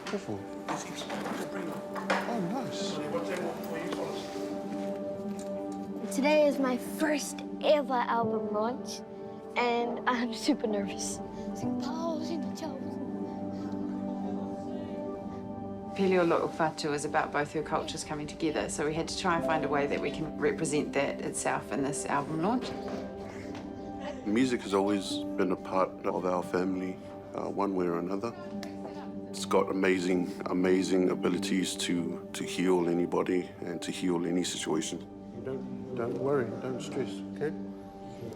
Beautiful. Oh, nice. Today is my first ever album launch, and I'm super nervous. Pele O Lo'u Fatu is about both her cultures coming together, so we had to try and find a way that we can represent that itself in this album launch. Music has always been a part of our family, one way or another. It's got amazing, amazing abilities to heal anybody and to heal any situation. Don't worry, don't stress, okay?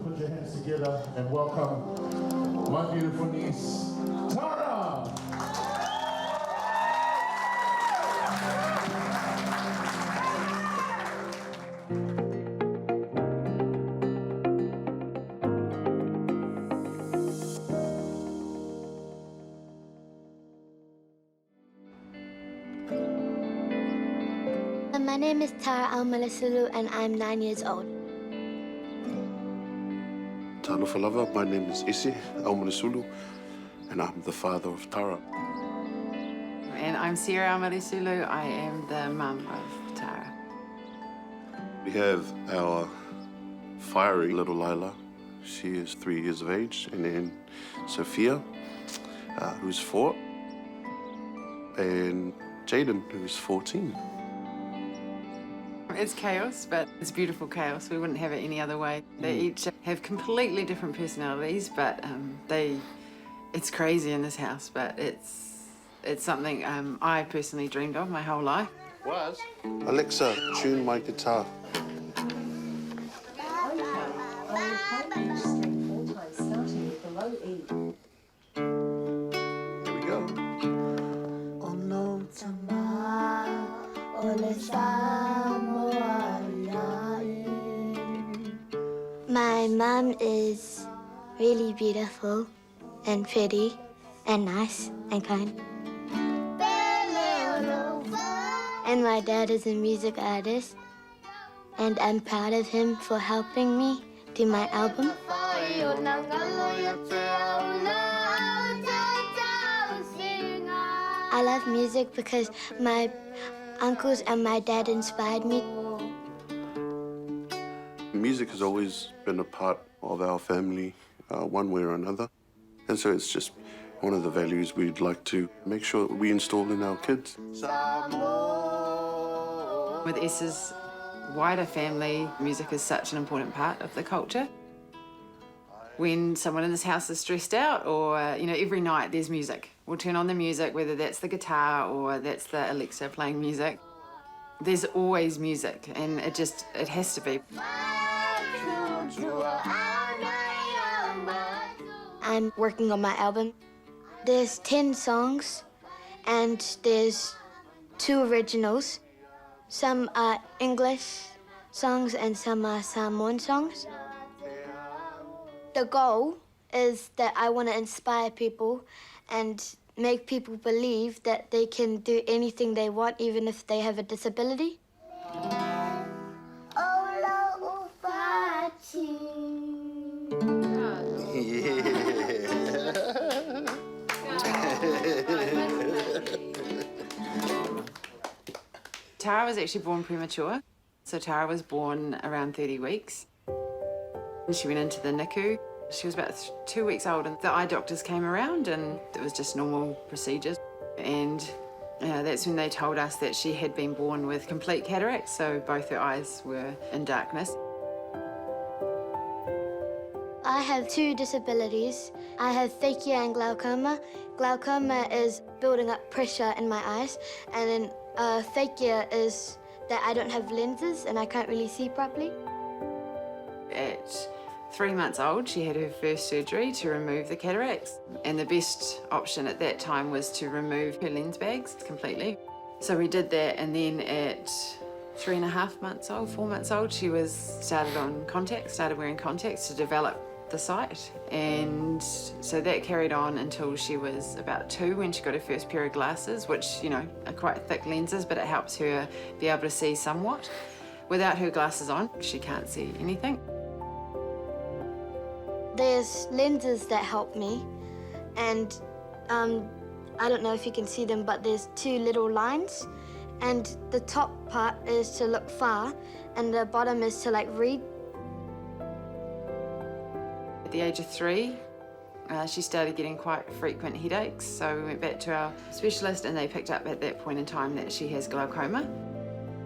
Put your hands together and welcome my beautiful niece, Tara! My name is Tara Almalesulu, and I'm 9 years old. Talofa lava, my name is Isi Aumanisulu, and I'm the father of Tara. And I'm Sarah Almalesulu. I am the mum of Tara. We have our fiery little Lila. She is 3 years of age, and then Sophia, who's 4, and Jaden, who's 14. It's chaos, but it's beautiful chaos. We wouldn't have it any other way. They each have completely different personalities, but it's crazy in this house, but it's something I personally dreamed of my whole life. Alexa, tune my guitar. Here we go. My mom is really beautiful and pretty and nice and kind. And my dad is a music artist, and I'm proud of him for helping me do my album. I love music because my uncles and my dad inspired me. Music has always been a part of our family, one way or another. And so it's just one of the values we'd like to make sure that we install in our kids. With S's wider family, music is such an important part of the culture. When someone in this house is stressed out, or, every night there's music. We'll turn on the music, whether that's the guitar or that's the Alexa playing music. There's always music, and it has to be. I'm working on my album. There's 10 songs, and there's 2 originals. Some are English songs and some are Samoan songs. The goal is that I want to inspire people and make people believe that they can do anything they want, even if they have a disability. Tara was actually born premature. So Tara was born around 30 weeks. And she went into the NICU. She was about 2 weeks old, and the eye doctors came around, and it was just normal procedures. And that's when they told us that she had been born with complete cataract, so both her eyes were in darkness. I have 2 disabilities. I have phakia and glaucoma. Glaucoma is building up pressure in my eyes, and then phakia is that I don't have lenses and I can't really see properly. At 3 months old, she had her first surgery to remove the cataracts, and the best option at that time was to remove her lens bags completely. So we did that, and then at 3.5 months old, 4 months old, she started wearing contacts to develop the sight. And so that carried on until she was about 2, when she got her first pair of glasses, which, are quite thick lenses, but it helps her be able to see somewhat. Without her glasses on, she can't see anything. There's lenses that help me, and I don't know if you can see them, but there's two little lines. And the top part is to look far, and the bottom is to like read. At the age of 3, she started getting quite frequent headaches, so we went back to our specialist and they picked up at that point in time that she has glaucoma.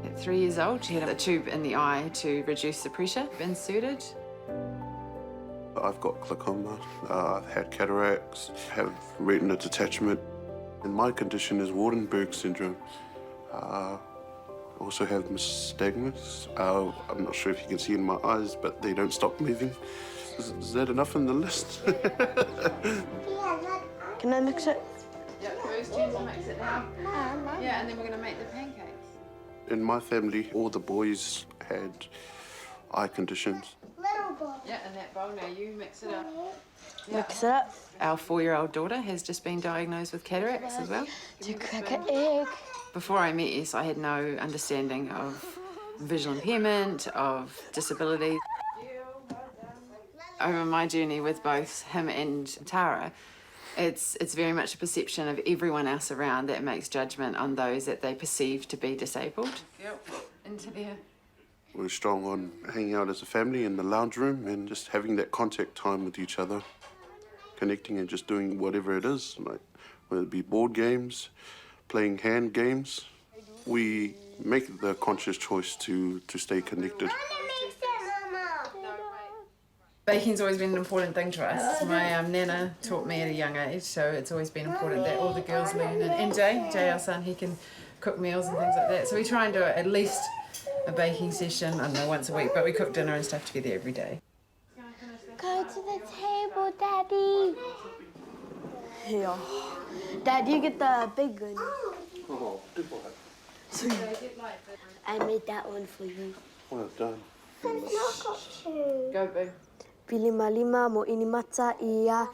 At 3 years old, she had a tube in the eye to reduce the pressure inserted. I've got glaucoma, I've had cataracts, have retina detachment, and my condition is Waardenburg syndrome. I also have nystagmus. I'm not sure if you can see in my eyes, but they don't stop moving. Is that enough in the list? Can I mix it? Yeah, first we'll mix it now. Yeah, and then we're going to make the pancakes. In my family, all the boys had eye conditions. Yeah, and that bowl now, you mix it up. Mix it up. Our 4-year-old daughter has just been diagnosed with cataracts as well. To crack an egg. Before I met Yes, I had no understanding of visual impairment, of disability. Over my journey with both him and Tara, it's very much a perception of everyone else around that makes judgment on those that they perceive to be disabled. Yep, into there. We're strong on hanging out as a family in the lounge room and just having that contact time with each other, connecting and just doing whatever it is, like whether it be board games, playing hand games. We make the conscious choice to stay connected. Baking's always been an important thing to us. My Nana taught me at a young age, so it's always been important that all the girls learn. And Jay, our son, he can cook meals and things like that. So we try and do at least a baking session, I don't know, once a week, but we cook dinner and stuff together every day. Go to the table, Daddy. Yeah. Dad, you get the big one. Oh, good boy. I made that one for you. Well done. Go, boo. Pilima mo inimata ia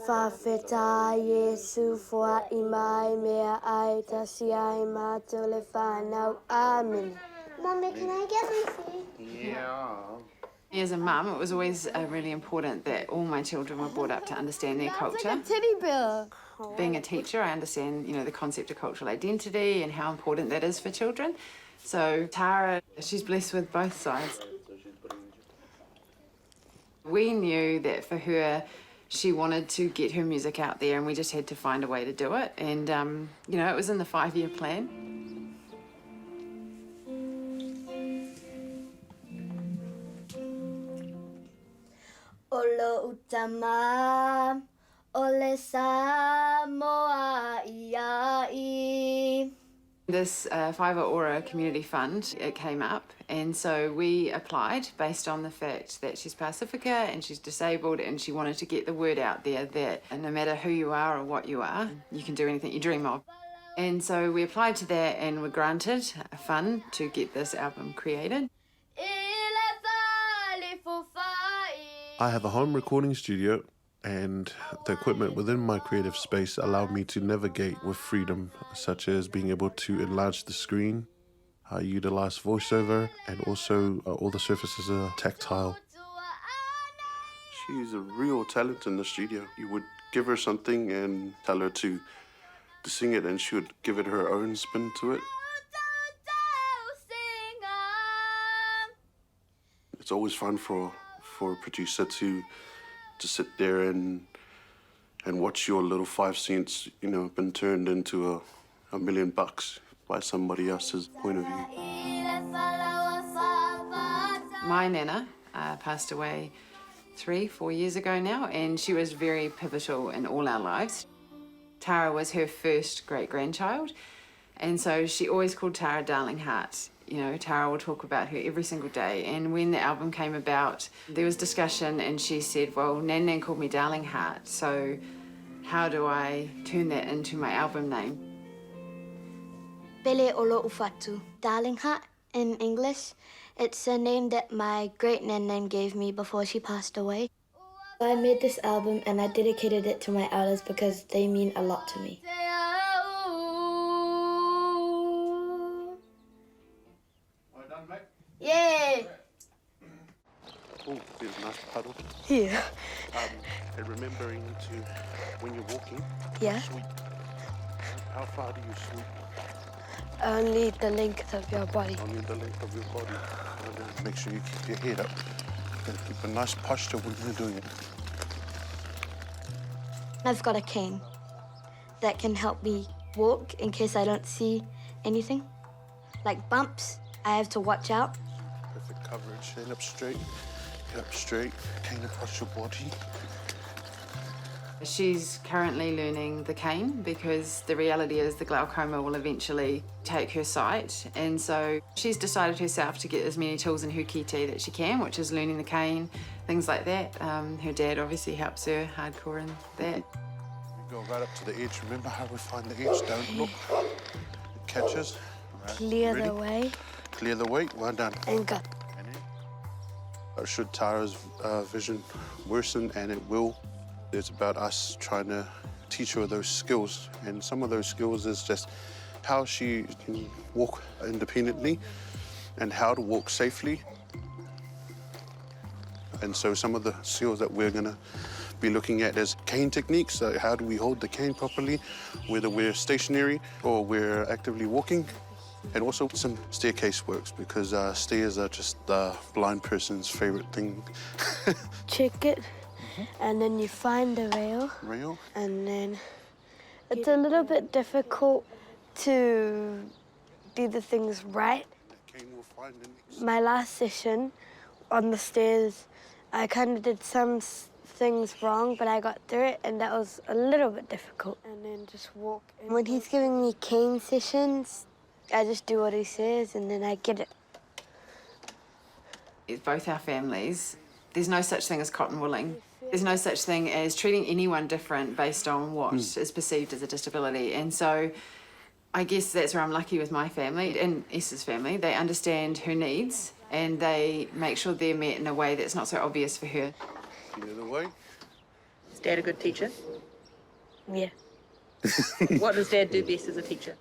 whawheta Yesu fua imai mea ai tasi ai mātole whanau. Amen. Mommy, can I get my food? Yeah. As a mum, it was always really important that all my children were brought up to understand their culture. Like a teddy bear. Being a teacher, I understand, the concept of cultural identity and how important that is for children. So Tara, she's blessed with both sides. We knew that for her, she wanted to get her music out there and we just had to find a way to do it. And, it was in the 5-year plan. Olo utama, ole Samoa iai. This Five Aura Community Fund, it came up, and so we applied based on the fact that she's Pacifica and she's disabled, and she wanted to get the word out there that no matter who you are or what you are, you can do anything you dream of. And so we applied to that and were granted a fund to get this album created. I have a home recording studio, and the equipment within my creative space allowed me to navigate with freedom, such as being able to enlarge the screen, utilize voiceover, and also all the surfaces are tactile. She's a real talent in the studio. You would give her something and tell her to sing it, and she would give it her own spin to it. It's always fun for a producer to sit there and watch your little 5 cents, been turned into $1 million by somebody else's point of view. My Nana passed away 3-4 years ago now, and she was very pivotal in all our lives. Tara was her first great-grandchild, and so she always called Tara Darling Heart. Tara will talk about her every single day. And when the album came about, there was discussion, and she said, well, Nan Nan called me Darling Heart, so how do I turn that into my album name? Pele O Lo'u Fatu, Darling Heart in English. It's a name that my great Nan Nan gave me before she passed away. I made this album and I dedicated it to my elders because they mean a lot to me. Yay! Oh, there's a nice puddle. Yeah. And remembering to, when you're walking, Yeah. sweep How far do you sweep? Only the length of your body. Only the length of your body. And then make sure you keep your head up. And keep a nice posture when you're doing it. I've got a cane that can help me walk in case I don't see anything. Like bumps, I have to watch out. Perfect coverage. Head up straight. Head up straight. Cane across your body. She's currently learning the cane because the reality is the glaucoma will eventually take her sight, and so she's decided herself to get as many tools in her kite that she can, which is learning the cane, things like that. Her dad obviously helps her hardcore in that. You go right up to the edge. Remember how we find the edge? Don't look. It catches. Right. Clear Ready? the way Clear the way. Well done. and go. Should Tara's vision worsen, and it will, it's about us trying to teach her those skills. And some of those skills is just how she can walk independently and how to walk safely. And so some of the skills that we're going to be looking at is cane techniques. So how do we hold the cane properly, whether we're stationary or we're actively walking. And also some staircase works, because stairs are just the blind person's favorite thing. Check it, and then you find the rail. Rail. And then it's a little bit difficult to do the things right. The cane will find the next. My last session on the stairs, I kind of did some things wrong, but I got through it, and that was a little bit difficult. And then just walk. When he's giving me cane sessions, I just do what he says, and then I get it. Both our families, there's no such thing as cotton wooling. There's no such thing as treating anyone different based on what is perceived as a disability. And so I guess that's where I'm lucky with my family and S's family. They understand her needs and they make sure they're met in a way that's not so obvious for her. Clear the way. Is Dad a good teacher? Yeah. What does Dad do best as a teacher?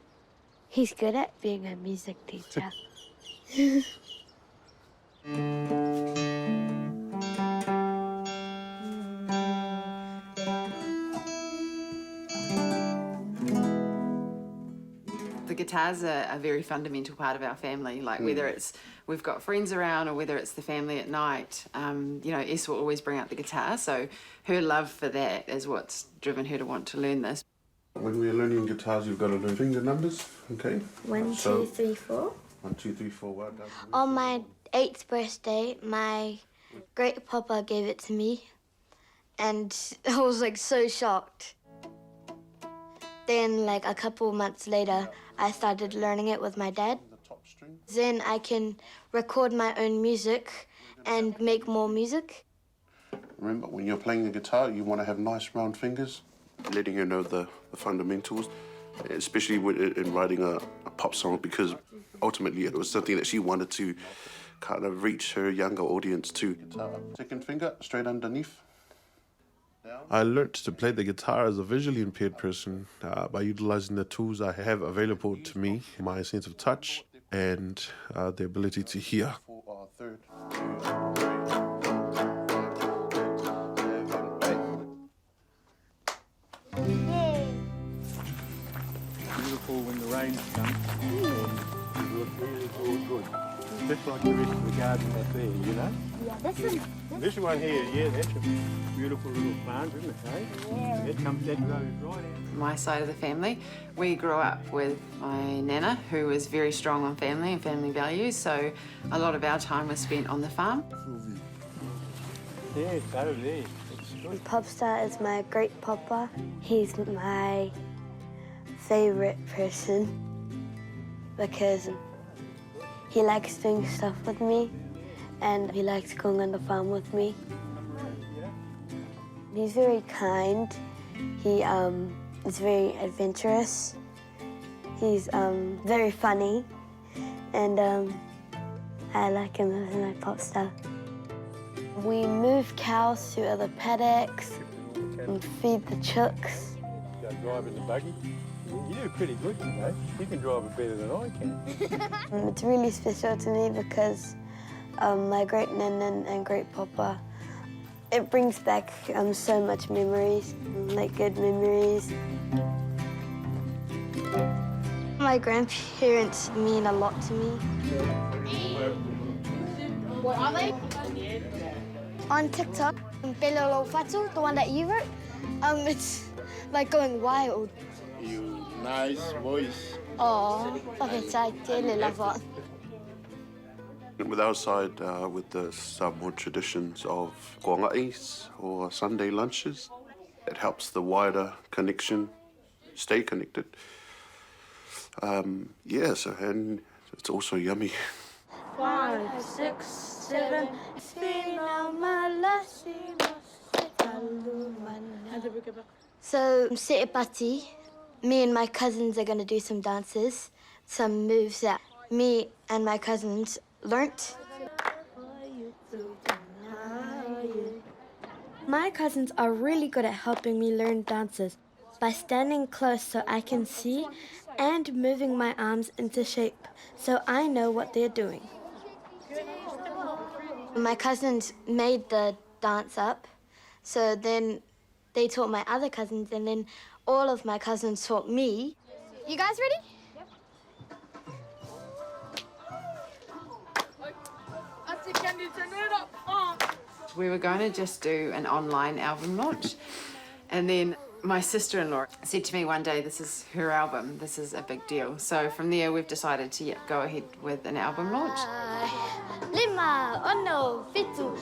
He's good at being a music teacher. The guitar's a very fundamental part of our family, like whether it's we've got friends around or whether it's the family at night, you know, S will always bring out the guitar, so her love for that is what's driven her to want to learn this. When we're learning guitars, you've got to learn finger numbers, okay? 1, 2, 3, 4. 1, 2, 3, 4, well done. On my 8th birthday, my great papa gave it to me, and I was like so shocked. Then, like a couple months later, I started learning it with my dad. The top string. Then I can record my own music and make more music. Remember, when you're playing the guitar, you want to have nice round fingers. Letting her know the fundamentals, especially in writing a pop song, because ultimately it was something that she wanted to kind of reach her younger audience too. Second finger, straight underneath. I learnt to play the guitar as a visually impaired person by utilizing the tools I have available to me, my sense of touch and the ability to hear. Third, 2, 3, 4, 5, 6, 7, 8. Beautiful when the rain's come. And you look really good. Just like the rest of the garden up there, you know? Yeah, This one here, yeah, that's a beautiful little plant, isn't it, eh? Yeah. That grows right out. My side of the family, we grew up with my nana, who was very strong on family and family values, so a lot of our time was spent on the farm. Yeah, it's over there. It's good. Popstar is my great papa. He's my favorite person because he likes doing stuff with me and he likes going on the farm with me. He's very kind. He is very adventurous. He's very funny, and I like him as my pop star. We move cows to other paddocks and feed the chooks. Go driving the buggy. You do pretty good, you know. You can drive it better than I can. It's really special to me because my great nana and great papa, it brings back so much memories, like good memories. My grandparents mean a lot to me. What are they? On TikTok, Pele O Lo'u Fatu, the one that you wrote, it's like going wild. You nice voice. Oh, okay, so I really love that. With our side, with the Samoan traditions of koanga'is or Sunday lunches, it helps the wider connection stay connected. Yes, and it's also yummy. 5, 6, 7. So, Se'e Pati, me and my cousins are going to do some dances, some moves that me and my cousins learnt. My cousins are really good at helping me learn dances by standing close so I can see and moving my arms into shape so I know what they're doing. My cousins made the dance up, so then they taught my other cousins, and then all of my cousins taught me. You guys ready? We were going to just do an online album launch, and then my sister-in-law said to me one day, this is her album, this is a big deal. So from there, we've decided to go ahead with an album launch. Lima, ono, fitu.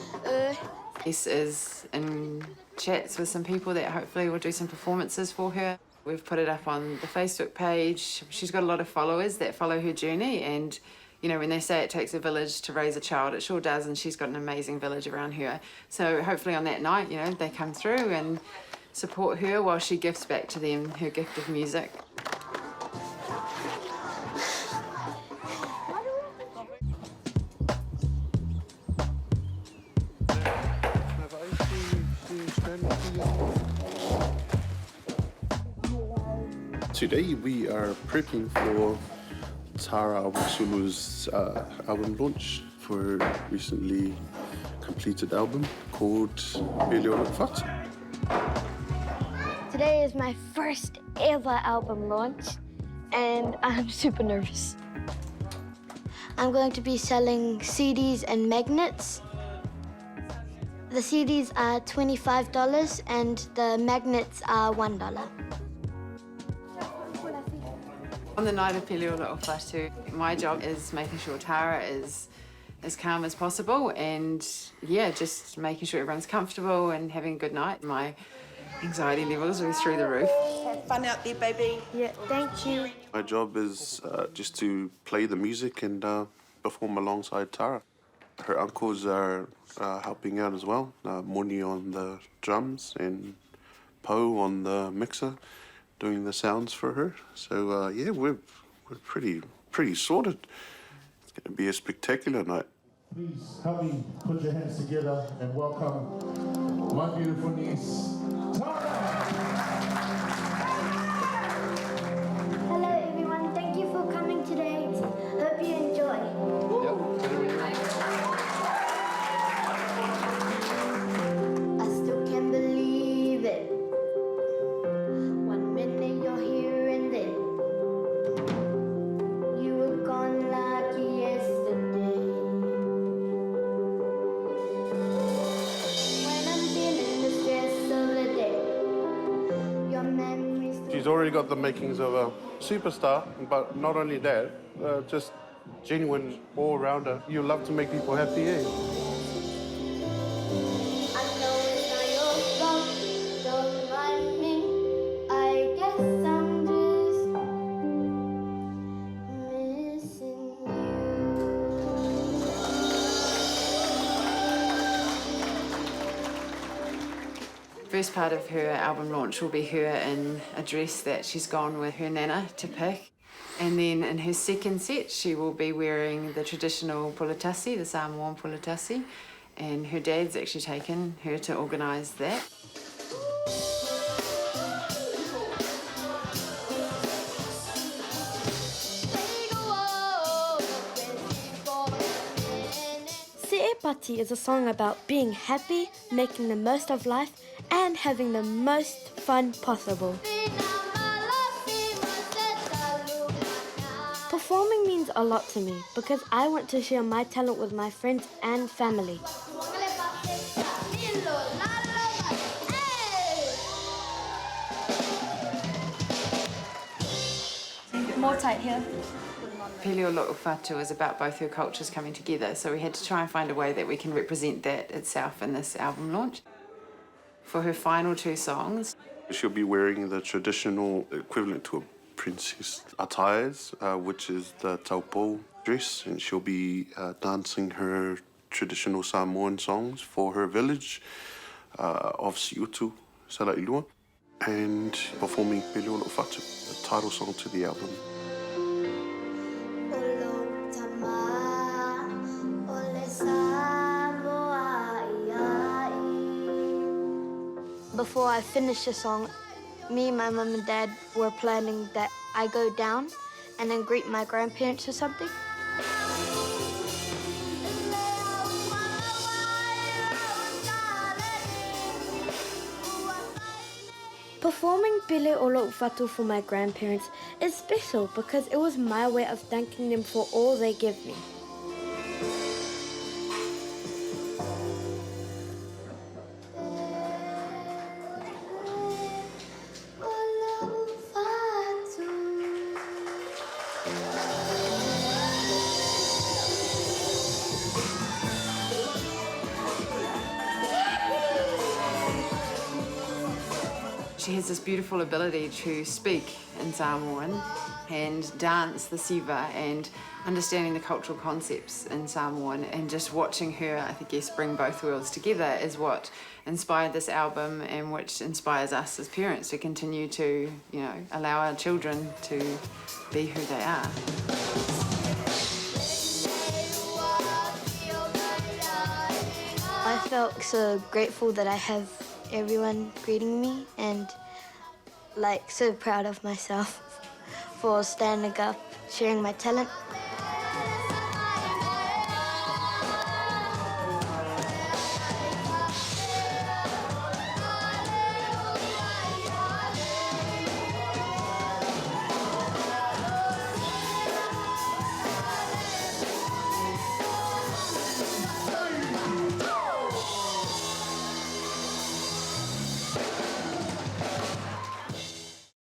This is in chats with some people that hopefully will do some performances for her. We've put it up on the Facebook page. She's got a lot of followers that follow her journey, and you know, when they say it takes a village to raise a child, it sure does, and she's got an amazing village around her. So hopefully on that night, you know, they come through and support her while she gives back to them her gift of music. Today we are prepping for Tara Awasulu's album launch for a recently completed album called Pele O Lo'u Fatu. Today is my first ever album launch, and I'm super nervous. I'm going to be selling CDs and magnets. The CDs are $25 and the magnets are $1. On the night of Pele O Lo'u Fatu, my job is making sure Tara is as calm as possible, and yeah, just making sure everyone's comfortable and having a good night. My anxiety levels are through the roof. Have fun out there, baby. Yeah, thank you. My job is just to play the music and perform alongside Tara. Her uncles are helping out as well. Moni on the drums and Po on the mixer, doing the sounds for her. So yeah, we're pretty sorted. It's going to be a spectacular night. Please help me put your hands together and welcome my beautiful niece, Tara. Hello everyone, thank you for coming today. Hope you enjoy. I still can't believe it. One minute you're here and then you were gone like yesterday. When I'm feeling the stress of the day, your memories. She's already got the makings of a superstar, but not only that, just genuine all-rounder. You love to make people happy, eh? I know it's not your fault, don't mind me. I guess I'm just missing you. First part of her album launch will be her in a dress that she's gone with her nana to pick. And then in her second set, she will be wearing the traditional pulatasi, the Samoan pulatasi. And her dad's actually taken her to organise that. Se'e Pati is a song about being happy, making the most of life, and having the most fun possible. means a lot to me because I want to share my talent with my friends and family. More tight here. Pele O Lo'u Fatu is about both her cultures coming together, so we had to try and find a way that we can represent that itself in this album launch. For her final 2 songs, She'll be wearing the traditional equivalent to a princess attires, which is the taupou dress, and she'll be dancing her traditional Samoan songs for her village of Siutu, Sarailua, and performing Pele O Lo'u Fatu, the title song to the album. Before I finished the song, me, my mum and dad were planning that I go down and then greet my grandparents or something. Performing Pele O Lo'u Fatu for my grandparents is special because it was my way of thanking them for all they give me. she has this beautiful ability to speak in Samoan and dance the siva and understanding the cultural concepts in Samoan, and just watching her, I guess, bring both worlds together is what inspired this album, and which inspires us as parents to continue to, you know, allow our children to be who they are. I felt so grateful that I have everyone greeting me, and like so proud of myself for standing up, sharing my talent.